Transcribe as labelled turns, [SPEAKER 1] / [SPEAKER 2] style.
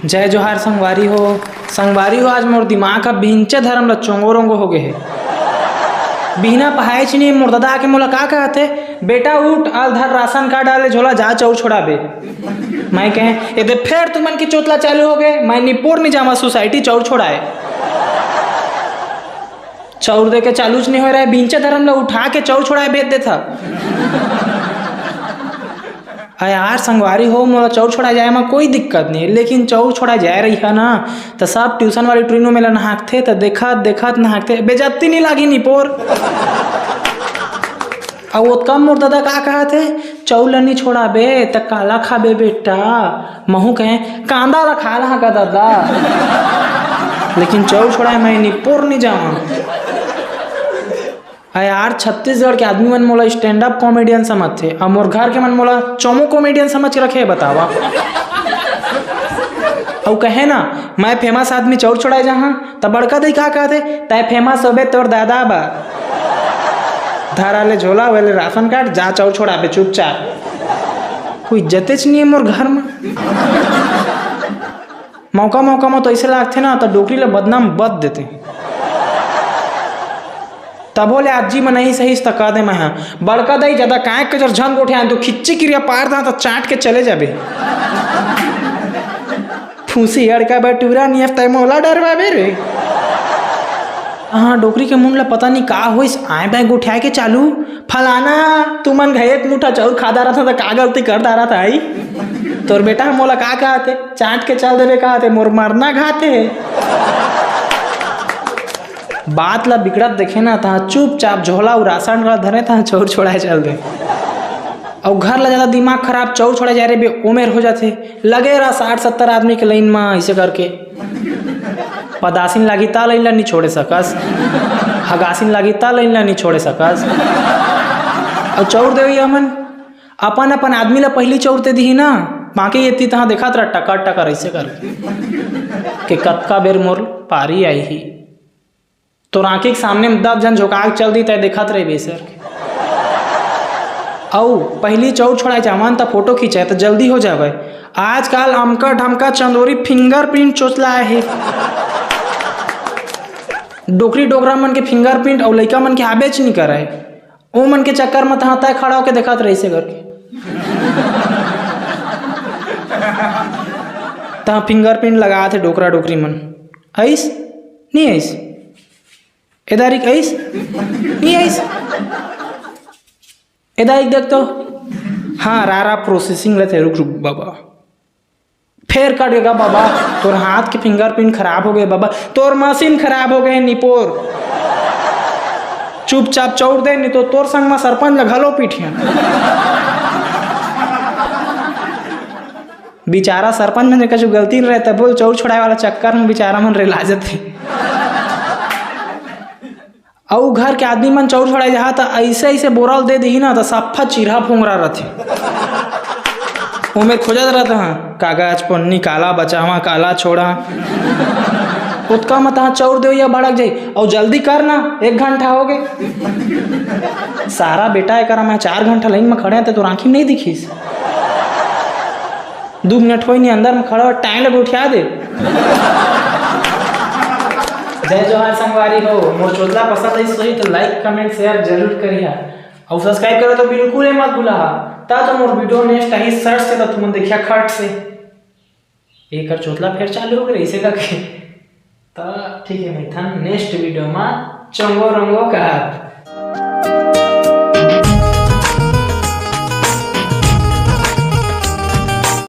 [SPEAKER 1] जय जोहार संगवारी हो आज मोर दिमाग का बिंचे धर्म ला चोंगो रोंगो हो गए है। बिना पहाए नहीं मोर दादा के मोला का कहते बेटा उठ आल धर राशन कार्ड डाले झोला जा चौर छोड़ाबे। मैं कहे ये फिर तुमन की चोतला चालू हो गए। मैं निपुर नहीं जामा सोसाइटी चौर छोड़ाए चौर दे के चालू नहीं हो रहा है। बिंचे धर्म ला उठा के चौर छोड़ाए भेज देता। यार संगवारी हो मोला चौर छोड़ा जाए में कोई दिक्कत नहीं है, लेकिन चौर छोड़ा जाए रही है ना तो सब ट्यूशन वाली ट्रेनों में नहाकते तो देखत नहाकते बेजती नहीं लागी निपोर। अब वो कम मोर दादा का कहा थे चौल नहीं छोड़ाबे तो काला खाबे बेटा। महू कहे कांदा रखा रहा का दादा, लेकिन चौर छोड़ा मैं निपोर नहीं जाऊँ। यार छत्तीसगढ़ के आदमी मन मोला स्टैंड अप कॉमेडियन समझते और मोर घर के मन मोला चौमो कॉमेडियन समझ के रखे बतावा। और कहे ना मैं फेमस आदमी चौर छोड़ाए जहाँ तब बड़का दी का कहते तय फेमस होबे तोर दादा बा धारा ले झोला वाले राशन कार्ड जा चौर छोड़ाबे चुपचाप। कोई इज्जते नहीं है मोर घर में। मौका में तो ऐसे लगते ना तो डोकरी ले बदनाम बद देते तब बोले आज जी में नहीं सही तका दे। मैं बड़का दई ज्यादा काय के जर झन गोठे तो खिच्ची क्रिया पार दा तो चाट के चले जाबे। फूसी अड़का बटूरा नियफ तय मोला डरवाबे रे। हाँ डोकरी के मुंह ला पता नहीं का होइस आए बैग उठाए के चालू फलाना तुमन घयत मुठा चौर खादा रहा था तो का गलती कर दा रहा था आई तोर बेटा मोला का कहते चाट के चल देवे कहते मोर मरना घाते। बात ला बिगड़त देखे ना तहाँ चुपचाप झोला और राशन का धरे तहाँ चौर छोड़ाए चल दे। और घर ला ज्यादा दिमाग खराब चौर छोड़ा जा रहे बे उमेर हो जाते लगे रहा 60-70 आदमी के लाइन में ऐसे करके पदासीन लागी ता लाइन ला नहीं छोड़े सकस हगासीन लागी ता लाइन ला नहीं छोड़े सकस। और चौर देवी हमन अपन अपन आदमी ला पहली चौर दे दी ना बाकी ये तहाँ देखा तरा टकर टकर ऐसे करके कि कतका बेर मोर पारी आई ही तो आँखी के सामने 10 जन झोंका चल दी तय देखत रहे बेसर। औ पहली चौर छोड़ाए जावन तो फोटो खींचे तो जल्दी हो जावे। आजकल अमका ढमका चंदोरी फिंगरप्रिंट चोचला है। डोकरी डोगरा मन के फिंगरप्रिंट और लड़का मन के हाबेच नहीं करे ओ मन के चक्कर में तहाँ तय खड़ा होकर देखत रहे ऐसे करके तहाँ फिंगरप्रिंट लगा थे डोकरा डोकरी मन ऐस नहीं ऐस एदारिक ऐस नहीं ऐस एदारिक देख तो हाँ रारा प्रोसेसिंग लेते रुक बाबा फेर कटेगा बाबा तोर हाथ के फिंगरप्रिंट खराब हो गए बाबा तोर मशीन खराब हो गए निपोर चुपचाप चौर दे नहीं तो तोर संग में सरपंच घलो पीठिया। बेचारा सरपंच में कुछ गलती नहीं रहता बोल चौर छोड़ाए वाला चक्कर में बेचारा मन रेला जाते। और घर के आदमी मन चौर छोड़ाए जहाँ तो ऐसे बोरल दे दी ना तो सफा चिरहा फोंगरा रहते उमें खोजत रहता हाँ कागज पन्नी काला बचावा काला छोड़ा उतका मत हाँ चौर दे या भड़क जाई और जल्दी करना 1 घंटा हो गए सारा बेटा है करा मैं 4 घंटा लाइन में खड़े थे तो आँखी नहीं दिखीस 2 मिनट हो नहीं अंदर में खड़ा टाइम लगे उठा दे। जय जोहार संगवारी हो मोर चोतला पसंद आई सही तो लाइक कमेंट शेयर जरूर करिए और सब्सक्राइब करो तो बिल्कुल ही मत भूला ता तो मोर वीडियो नेक्स्ट आई सर्च से तो तुम देखिया खट से एक चोतला फिर चालू हो गए ऐसे करके तो ठीक है मैं था नेक्स्ट वीडियो में चंगो रंगो का।